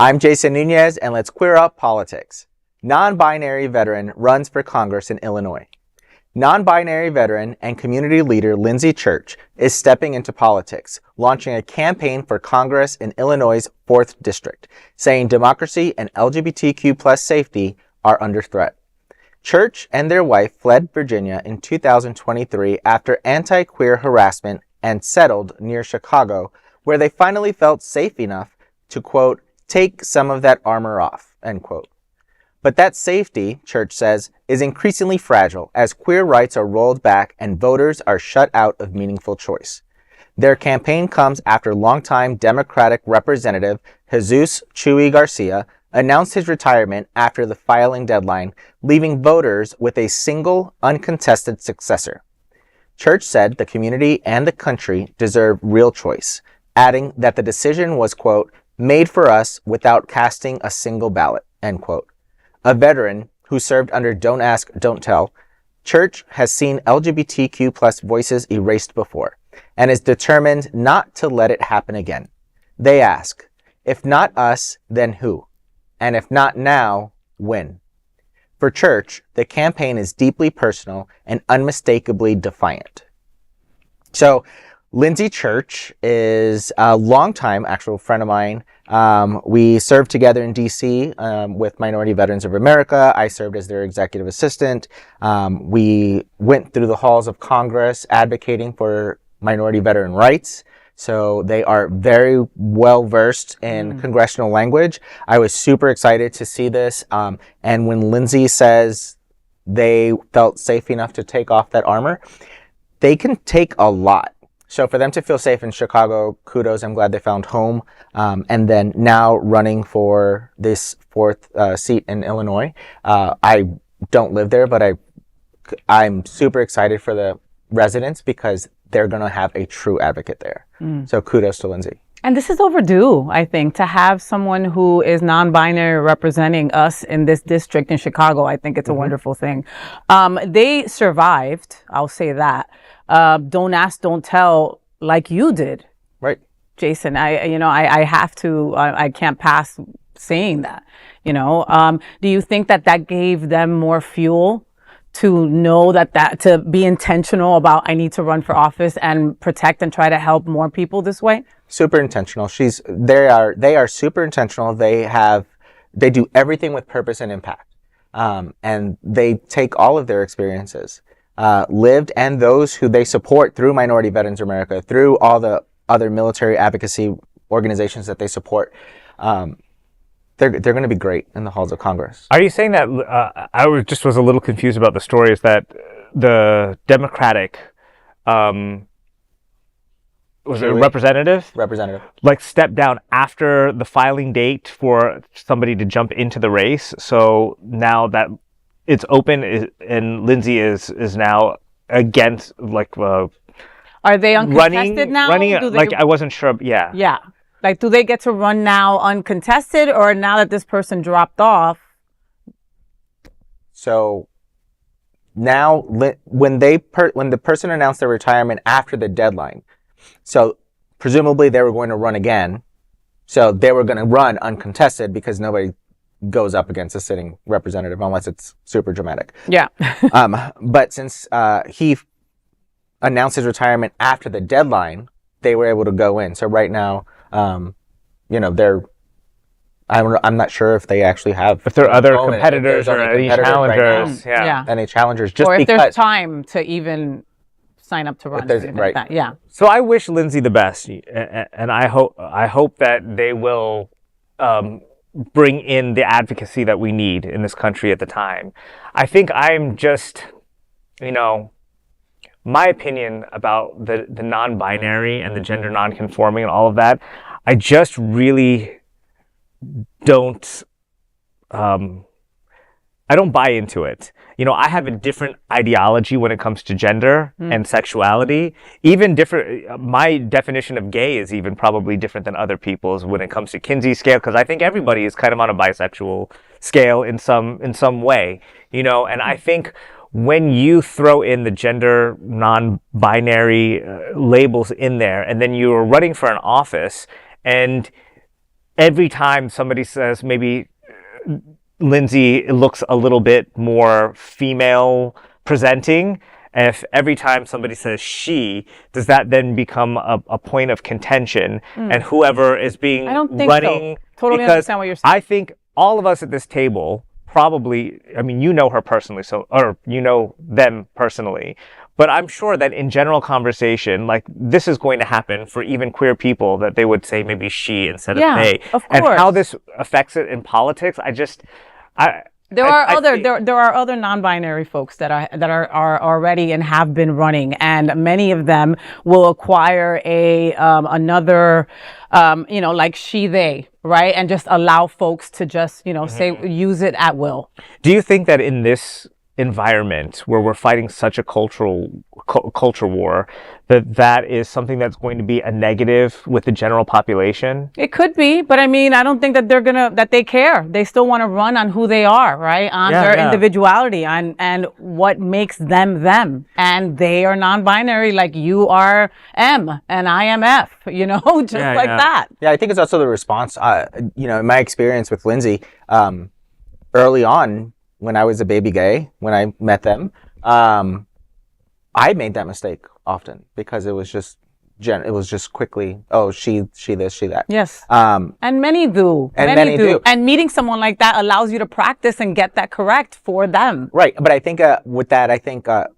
I'm Jason Nunez, and let's queer up politics. Non-binary veteran runs for Congress in Illinois. Non-binary veteran and community leader Lindsay Church is stepping into politics, launching a campaign for Congress in Illinois' 4th District, saying democracy and LGBTQ plus safety are under threat. Church and their wife fled Virginia in 2023 after anti-queer harassment and settled near Chicago, where they finally felt safe enough to, quote, take some of that armor off, end quote. But that safety, Church says, is increasingly fragile as queer rights are rolled back and voters are shut out of meaningful choice. Their campaign comes after longtime Democratic Representative Jesús Chuy García announced his retirement after the filing deadline, leaving voters with a single, uncontested successor. Church said the community and the country deserve real choice, adding that the decision was, quote, made for us without casting a single ballot, end quote. A veteran who served under Don't Ask, Don't Tell, Church has seen LGBTQ plus voices erased before and is determined not to let it happen again. They ask, if not us, then who? And if not now, when? For Church, the campaign is deeply personal and unmistakably defiant. So, Lindsay Church is a longtime actual friend of mine. We served together in D.C. With Minority Veterans of America. I served as their executive assistant. We went through the halls of Congress advocating for minority veteran rights. So they are very well versed in congressional language. I was super excited to see this. And when Lindsay says they felt safe enough to take off that armor, they can take a lot. So for them to feel safe in Chicago, kudos. I'm glad they found home. And then now running for this 4th seat in Illinois. I don't live there, but I'm super excited for the residents because they're going to have a true advocate there. So kudos to Lindsay. And this is overdue, I think, to have someone who is non-binary representing us in this district in Chicago. I think it's a wonderful thing. They survived, I'll say that. Don't ask, don't tell, like you did. Right. Jason, I have to, I can't pass saying that, Do you think that gave them more fuel to know to be intentional about, I need to run for office and protect and try to help more people this way? Super intentional. They are super intentional. They do everything with purpose and impact. And they take all of their experiences, lived and those who they support through Minority Veterans of America, through all the other military advocacy organizations that they support. They're going to be great in the halls of Congress. Are you saying that, I was a little confused about the story, is that the Democratic, was it a representative? Representative. Like stepped down after the filing date for somebody to jump into the race. So now that it's open and Lindsay is now against, like, are they uncontested now? Running, I wasn't sure. Yeah. Yeah. Like, do they get to run now uncontested, or now that this person dropped off? So now, when the person announced their retirement after the deadline, so presumably they were going to run again. So they were going to run uncontested because nobody goes up against a sitting representative unless it's super dramatic. Yeah. But since he announced his retirement after the deadline, they were able to go in. So right now, I'm not sure if they actually have. If there are other competitors or any challengers. Right now, any challengers. Or if there's time to even sign up to run. Right. Like yeah. So I wish Lindsay the best, and I hope that they will bring in the advocacy that we need in this country at the time. I think I'm just, my opinion about the non-binary and the gender non-conforming and all of that, I just really don't, I don't buy into it. I have a different ideology when it comes to gender and sexuality. Even different, my definition of gay is even probably different than other people's when it comes to Kinsey's scale, because I think everybody is kind of on a bisexual scale in some way, and I think when you throw in the gender non-binary labels in there, and then you're running for an office, and every time somebody says maybe Lindsay looks a little bit more female presenting, if every time somebody says she, does that then become a point of contention? And whoever is being I don't think running, so. Totally because understand what you're saying. I think all of us at this table probably, I mean, you know her personally, so, or you know them personally, but I'm sure that in general conversation, like this is going to happen for even queer people, that they would say maybe she instead of they. Of course. And how this affects it in politics, There are other non-binary folks that are already and have been running, and many of them will acquire another like she they, right, and just allow folks to just say use it at will. Do you think that in this environment where we're fighting such a culture war, that is something that's going to be a negative with the general population? It could be, but I mean, I don't think that they care. They still want to run on who they are, right? On their individuality, and what makes them them. And they are non-binary, like you are M and I am F, just that. Yeah, I think it's also the response, in my experience with Lindsay, early on, when I was a baby gay, when I met them, I made that mistake often because it was just quickly, oh, she this, she that. Yes. And many do. And many do. And meeting someone like that allows you to practice and get that correct for them. Right. But I think with that,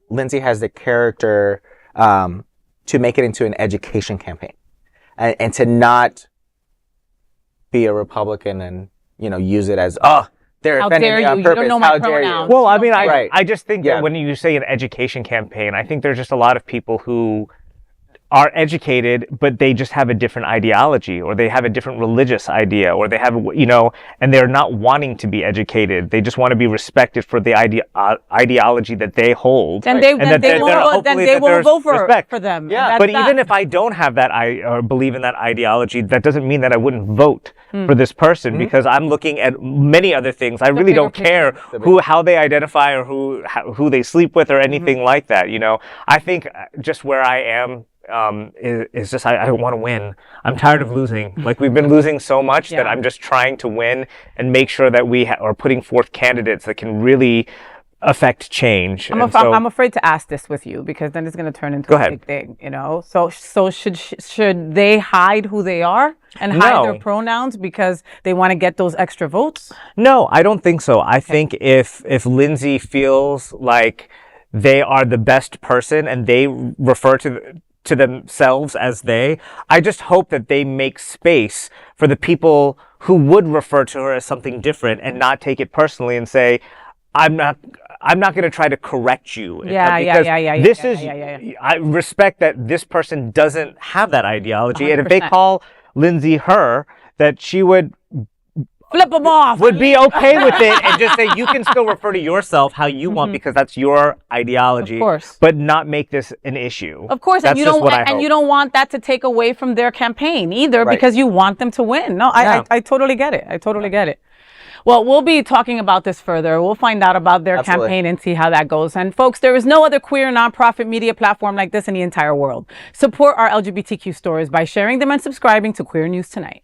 Lindsay has the character to make it into an education campaign, and to not be a Republican and use it as they're offending me on purpose. You don't know my pronouns. Well, I mean, I just think that when you say an education campaign, I think there's just a lot of people who are educated, but they just have a different ideology, or they have a different religious idea, or they have, and they're not wanting to be educated. They just want to be respected for the ideology that they hold. And they will vote for them. Yeah, but even if I don't have that, or believe in that ideology, that doesn't mean that I wouldn't vote for this person, because I'm looking at many other things. I really don't care how they identify or who they sleep with or anything like that. I think just where I am, is just I want to win. I'm tired of losing. Like, we've been losing so much that I'm just trying to win and make sure that we are putting forth candidates that can really affect change. I'm afraid to ask this with you, because then it's going to turn into a big thing, So should they hide who they are and hide their pronouns because they want to get those extra votes? No, I don't think so. I think if Lindsay feels like they are the best person and they refer to themselves as they, I just hope that they make space for the people who would refer to her as something different and not take it personally and say, I'm not going to try to correct you. I respect that this person doesn't have that ideology. 100%. And if they call Lindsay her, that she would flip them off. Would be okay with it and just say, you can still refer to yourself how you want, because that's your ideology. Of course. But not make this an issue. Of course. That's and you don't want that to take away from their campaign either, because you want them to win. No, I totally get it. I totally get it. Well, we'll be talking about this further. We'll find out about their campaign and see how that goes. And folks, there is no other queer nonprofit media platform like this in the entire world. Support our LGBTQ stories by sharing them and subscribing to Queer News Tonight.